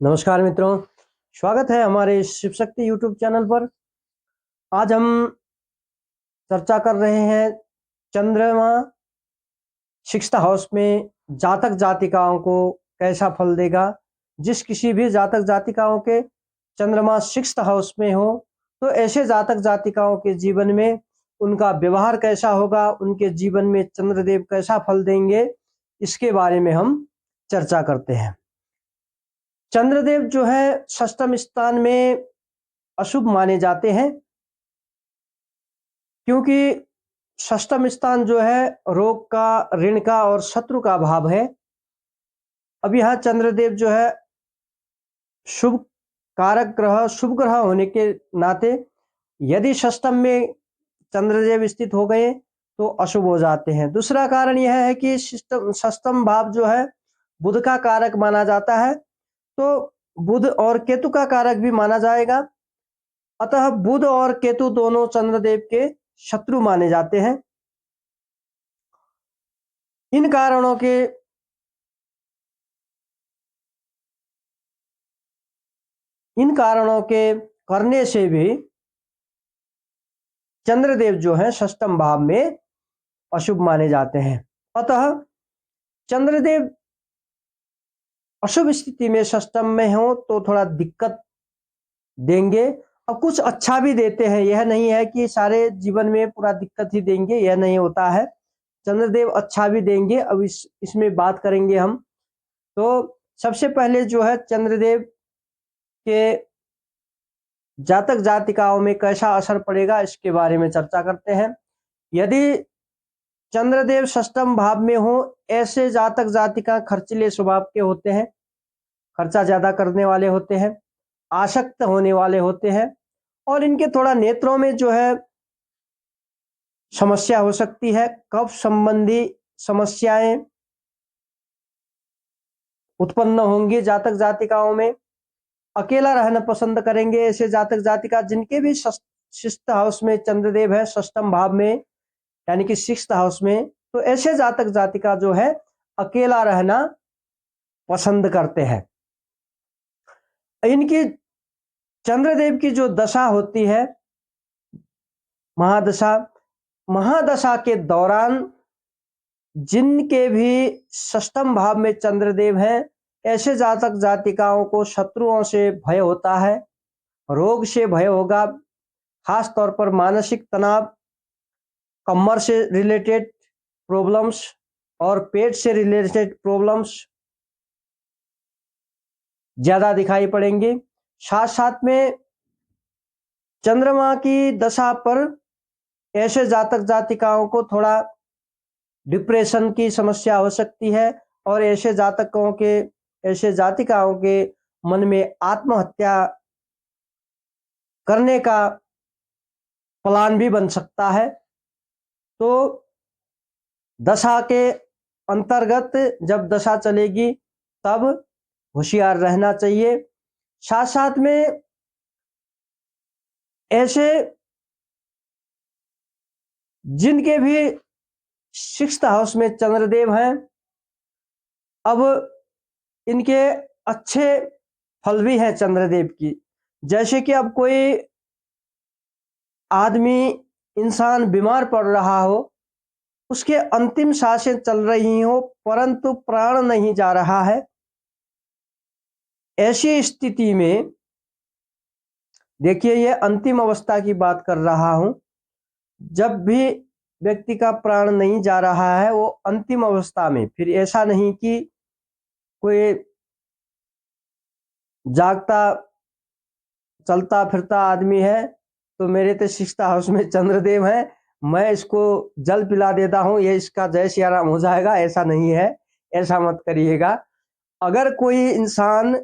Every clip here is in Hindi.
नमस्कार मित्रों, स्वागत है हमारे शिव शक्ति यूट्यूब चैनल पर। आज हम चर्चा कर रहे हैं चंद्रमा सिक्स्थ हाउस में जातक जातिकाओं को कैसा फल देगा। जिस किसी भी जातक जातिकाओं के चंद्रमा सिक्स्थ हाउस में हो तो ऐसे जातक जातिकाओं के जीवन में उनका व्यवहार कैसा होगा, उनके जीवन में चंद्रदेव कैसा फल देंगे, इसके बारे में हम चर्चा करते हैं। चंद्रदेव जो है षष्ठम स्थान में अशुभ माने जाते हैं, क्योंकि षष्ठम स्थान जो है रोग का, ऋण का और शत्रु का भाव है। अब यहाँ चंद्रदेव जो है शुभ कारक ग्रह, शुभ ग्रह होने के नाते यदि षष्ठम में चंद्रदेव स्थित हो गए तो अशुभ हो जाते हैं। दूसरा कारण यह है कि षष्ठम भाव जो है बुध का कारक माना जाता है, तो बुध और केतु का कारक भी माना जाएगा। अतः बुध और केतु दोनों चंद्रदेव के शत्रु माने जाते हैं। इन कारणों के करने से भी चंद्रदेव जो है षष्ठम भाव में अशुभ माने जाते हैं। अतः चंद्रदेव अशुभ स्थिति में षष्ठम में हो तो थोड़ा दिक्कत देंगे। और कुछ अच्छा भी देते हैं, यह नहीं है कि सारे जीवन में पूरा दिक्कत ही देंगे, यह नहीं होता है। चंद्रदेव अच्छा भी देंगे। अब इसमें बात करेंगे हम। तो सबसे पहले जो है चंद्रदेव के जातक जातिकाओं में कैसा असर पड़ेगा इसके बारे में चर्चा करते हैं। यदि चंद्रदेव षष्ठम भाव में हो, ऐसे जातक जातिका खर्चीले स्वभाव के होते हैं, खर्चा ज्यादा करने वाले होते हैं, आसक्त होने वाले होते हैं और इनके थोड़ा नेत्रों में जो है समस्या हो सकती है। कफ संबंधी समस्याएं उत्पन्न होंगी जातक जातिकाओं में। अकेला रहना पसंद करेंगे ऐसे जातक जातिका जिनके भी सिक्स्थ हाउस में चंद्रदेव है, षष्ठम भाव में यानी कि सिक्स्थ हाउस में, तो ऐसे जातक जातिका जो है अकेला रहना पसंद करते हैं। इनकी चंद्रदेव की जो दशा होती है महादशा, महादशा के दौरान जिनके भी षष्ठम भाव में चंद्रदेव हैं, ऐसे जातक जातिकाओं को शत्रुओं से भय होता है, रोग से भय होगा, खास तौर पर मानसिक तनाव, कमर से रिलेटेड प्रॉब्लम्स और पेट से रिलेटेड प्रॉब्लम्स ज्यादा दिखाई पड़ेंगे। साथ साथ में चंद्रमा की दशा पर ऐसे जातक जातिकाओं को थोड़ा डिप्रेशन की समस्या हो सकती है और ऐसे जातिकाओं के मन में आत्महत्या करने का प्लान भी बन सकता है। तो दशा के अंतर्गत जब दशा चलेगी तब होशियार रहना चाहिए। साथ साथ में ऐसे जिनके भी सिक्स्थ हाउस में चंद्रदेव हैं, अब इनके अच्छे फल भी हैं चंद्रदेव की। जैसे कि अब कोई आदमी, इंसान बीमार पड़ रहा हो, उसके अंतिम सांसें चल रही हो परंतु प्राण नहीं जा रहा है, ऐसी स्थिति में देखिए, ये अंतिम अवस्था की बात कर रहा हूं। जब भी व्यक्ति का प्राण नहीं जा रहा है वो अंतिम अवस्था में, फिर ऐसा नहीं कि कोई जागता चलता फिरता आदमी है तो मेरे तो सिक्स्थ हाउस में चंद्रदेव है, मैं इसको जल पिला देता हूं, ये इसका जय सिया राम हो जाएगा, ऐसा नहीं है। ऐसा मत करिएगा। अगर कोई इंसान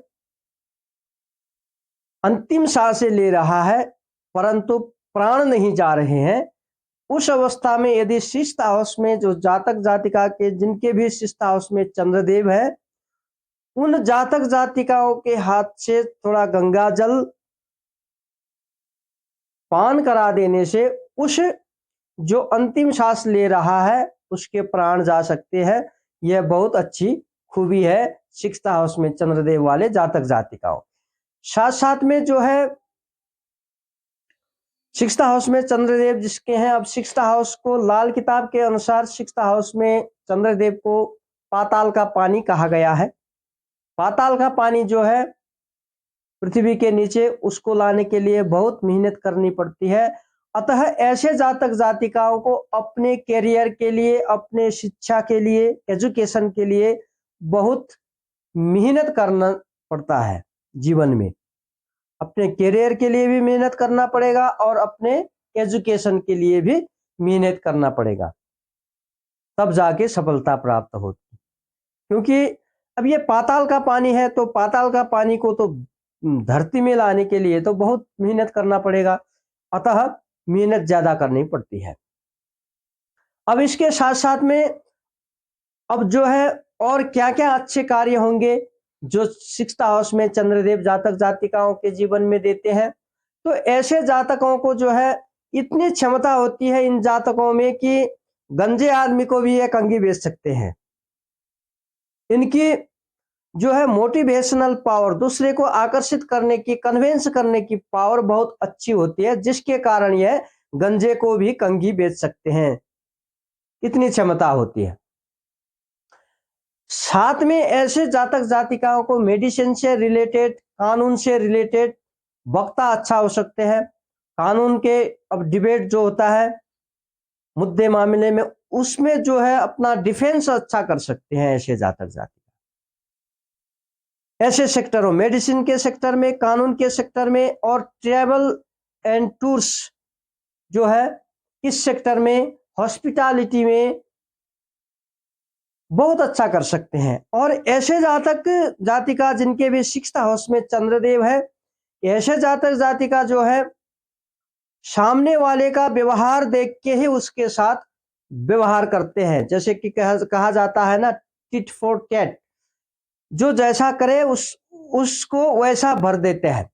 अंतिम सांसें ले रहा है परंतु प्राण नहीं जा रहे हैं, उस अवस्था में यदि सिक्स्थ हाउस में जो जातक जातिका के जिनके भी सिक्स्थ हाउस में चंद्रदेव है, उन जातक जातिकाओं के हाथ से थोड़ा गंगा जल पान करा देने से उस जो अंतिम सांस ले रहा है उसके प्राण जा सकते हैं। यह बहुत अच्छी खूबी है 6th हाउस में चंद्रदेव वाले जातक जातिकाओं। साथ साथ में जो है 6th हाउस में चंद्रदेव जिसके हैं, अब 6th हाउस को लाल किताब के अनुसार 6th हाउस में चंद्रदेव को पाताल का पानी कहा गया है। पाताल का पानी जो है पृथ्वी के नीचे, उसको लाने के लिए बहुत मेहनत करनी पड़ती है। अतः ऐसे जातक जातिकाओं को अपने करियर के लिए, अपने शिक्षा के लिए, एजुकेशन के लिए बहुत मेहनत करना पड़ता है जीवन में। अपने करियर के लिए भी मेहनत करना पड़ेगा और अपने एजुकेशन के लिए भी मेहनत करना पड़ेगा, तब जाके सफलता प्राप्त होती। क्योंकि अब ये पाताल का पानी है, तो पाताल का पानी को तो धरती में लाने के लिए तो बहुत मेहनत करना पड़ेगा, अतः मेहनत ज्यादा करनी पड़ती है। अब इसके साथ साथ में अब जो है और क्या क्या अच्छे कार्य होंगे जो 6th हाउस में चंद्रदेव जातक जातिकाओं के जीवन में देते हैं। तो ऐसे जातकों को जो है इतनी क्षमता होती है इन जातकों में कि गंजे आदमी को भी ये कंघी बेच सकते हैं। इनकी जो है मोटिवेशनल पावर, दूसरे को आकर्षित करने की, कन्विंस करने की पावर बहुत अच्छी होती है, जिसके कारण यह गंजे को भी कंघी बेच सकते हैं, इतनी क्षमता होती है। साथ में ऐसे जातक जातिकाओं को मेडिसिन से रिलेटेड, कानून से रिलेटेड वक्ता अच्छा हो सकते हैं। कानून के अब डिबेट जो होता है मुद्दे मामले में, उसमें जो है अपना डिफेंस अच्छा कर सकते हैं ऐसे जातक जातिका। ऐसे सेक्टरों, मेडिसिन के सेक्टर में, कानून के सेक्टर में और ट्रैवल एंड टूर्स जो है इस सेक्टर में, हॉस्पिटैलिटी में बहुत अच्छा कर सकते हैं। और ऐसे जातक जातिका जिनके भी 6th हाउस में चंद्रदेव है, ऐसे जातक जातिका जो है सामने वाले का व्यवहार देख के ही उसके साथ व्यवहार करते हैं। जैसे कि कहा जाता है ना, टिट फॉर टैट, जो जैसा करे उसको वैसा भर देते हैं।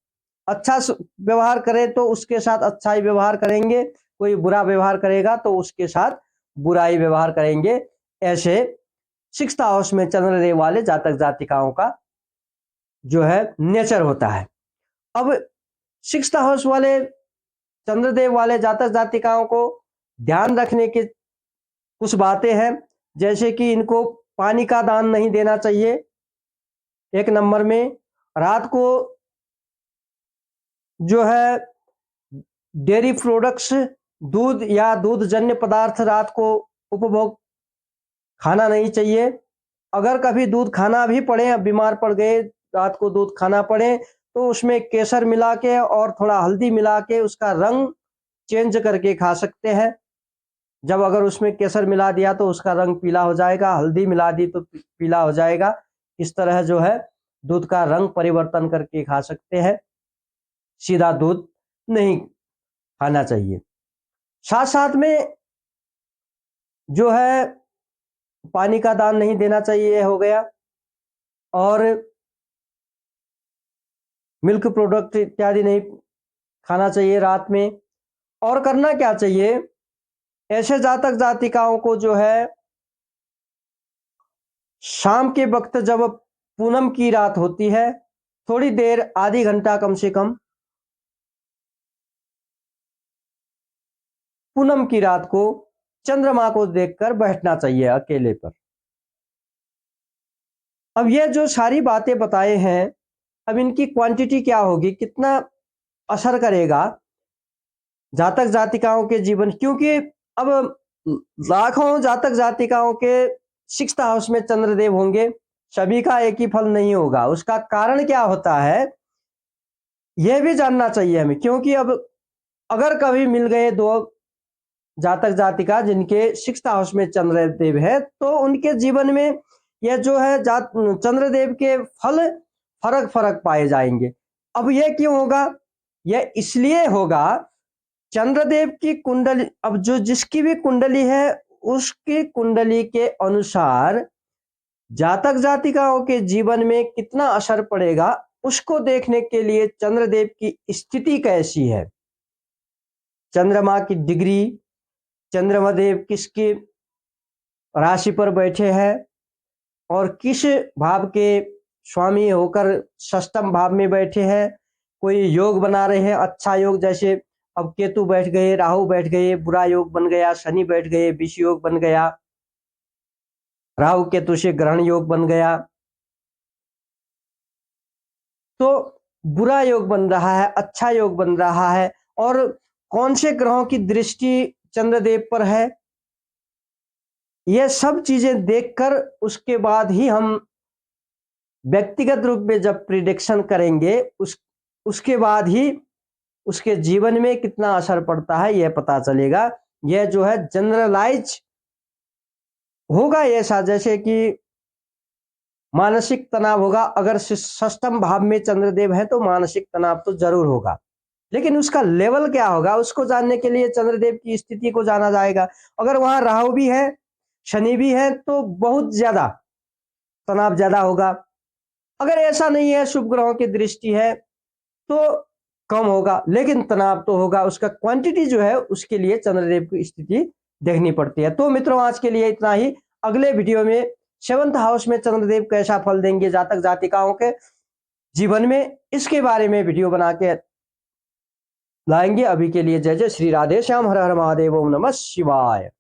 अच्छा व्यवहार करे तो उसके साथ अच्छा ही व्यवहार करेंगे, कोई बुरा व्यवहार करेगा तो उसके साथ बुरा ही व्यवहार करेंगे। ऐसे 6th हाउस में चंद्रदेव वाले जातक जातिकाओं का जो है नेचर होता है। अब 6th हाउस वाले चंद्रदेव वाले जातक जातिकाओं को ध्यान रखने की कुछ बातें हैं, जैसे कि इनको पानी का दान नहीं देना चाहिए। एक नंबर में, रात को जो है डेयरी प्रोडक्ट्स, दूध या दूधजन्य पदार्थ रात को उपभोग खाना नहीं चाहिए। अगर कभी दूध खाना भी पड़े, बीमार पड़ गए, रात को दूध खाना पड़े, तो उसमें केसर मिला के और थोड़ा हल्दी मिला के उसका रंग चेंज करके खा सकते हैं। जब अगर उसमें केसर मिला दिया तो उसका रंग पीला हो जाएगा, हल्दी मिला दी तो पीला हो जाएगा। इस तरह जो है दूध का रंग परिवर्तन करके खा सकते हैं, सीधा दूध नहीं खाना चाहिए। साथ साथ में जो है पानी का दान नहीं देना चाहिए हो गया, और मिल्क प्रोडक्ट इत्यादि नहीं खाना चाहिए रात में। और करना क्या चाहिए, ऐसे जातक जातिकाओं को जो है शाम के वक्त जब पूनम की रात होती है, थोड़ी देर, आधी घंटा कम से कम, पूनम की रात को चंद्रमा को देखकर बैठना चाहिए अकेले पर। अब ये जो सारी बातें बताए हैं, अब इनकी क्वांटिटी क्या होगी, कितना असर करेगा जातक जातिकाओं के जीवन, क्योंकि अब लाखों जातक जातिकाओं के 6th हाउस में चंद्रदेव होंगे, सभी का एक ही फल नहीं होगा। उसका कारण क्या होता है यह भी जानना चाहिए हमें, क्योंकि अब अगर कभी मिल गए दो जातक जातिका जिनके 6th हाउस में चंद्रदेव है, तो उनके जीवन में यह जो है चंद्रदेव के फल फर्क फर्क पाए जाएंगे। अब यह क्यों होगा, यह इसलिए होगा, चंद्रदेव की कुंडली, अब जो जिसकी भी कुंडली है उसकी कुंडली के अनुसार जातक जातिकाओं के जीवन में कितना असर पड़ेगा, उसको देखने के लिए चंद्रदेव की स्थिति कैसी है, चंद्रमा की डिग्री, चंद्रमदेव किसकी राशि पर बैठे हैं और किस भाव के स्वामी होकर षष्ठम भाव में बैठे हैं, कोई योग बना रहे हैं, अच्छा योग, जैसे अब केतु बैठ गए, राहु बैठ गए, बुरा योग बन गया, शनि बैठ गए, विष योग बन गया, राहु केतु से ग्रहण योग बन गया, तो बुरा योग बन रहा है, अच्छा योग बन रहा है, और कौन से ग्रहों की दृष्टि चंद्रदेव पर है, ये सब चीजें देखकर उसके बाद ही हम व्यक्तिगत रूप में जब प्रिडिक्शन करेंगे, उसके बाद ही उसके जीवन में कितना असर पड़ता है यह पता चलेगा। यह जो है जनरलाइज होगा ऐसा, जैसे कि मानसिक तनाव होगा, अगर षष्ठम भाव में चंद्रदेव है तो मानसिक तनाव तो जरूर होगा, लेकिन उसका लेवल क्या होगा उसको जानने के लिए चंद्रदेव की स्थिति को जाना जाएगा। अगर वहां राहु भी है, शनि भी है, तो बहुत ज्यादा तनाव ज्यादा होगा। अगर ऐसा नहीं है, शुभ ग्रहों की दृष्टि है, तो कम होगा, लेकिन तनाव तो होगा। उसका क्वांटिटी जो है उसके लिए चंद्रदेव की स्थिति देखनी पड़ती है। तो मित्रों, आज के लिए इतना ही। अगले वीडियो में 7th हाउस में चंद्रदेव कैसा फल देंगे जातक जातिकाओं के जीवन में, इसके बारे में वीडियो बना के लाएंगे। अभी के लिए जय जय श्री राधे श्याम, हर हर महादेव, ओम नमः शिवाय।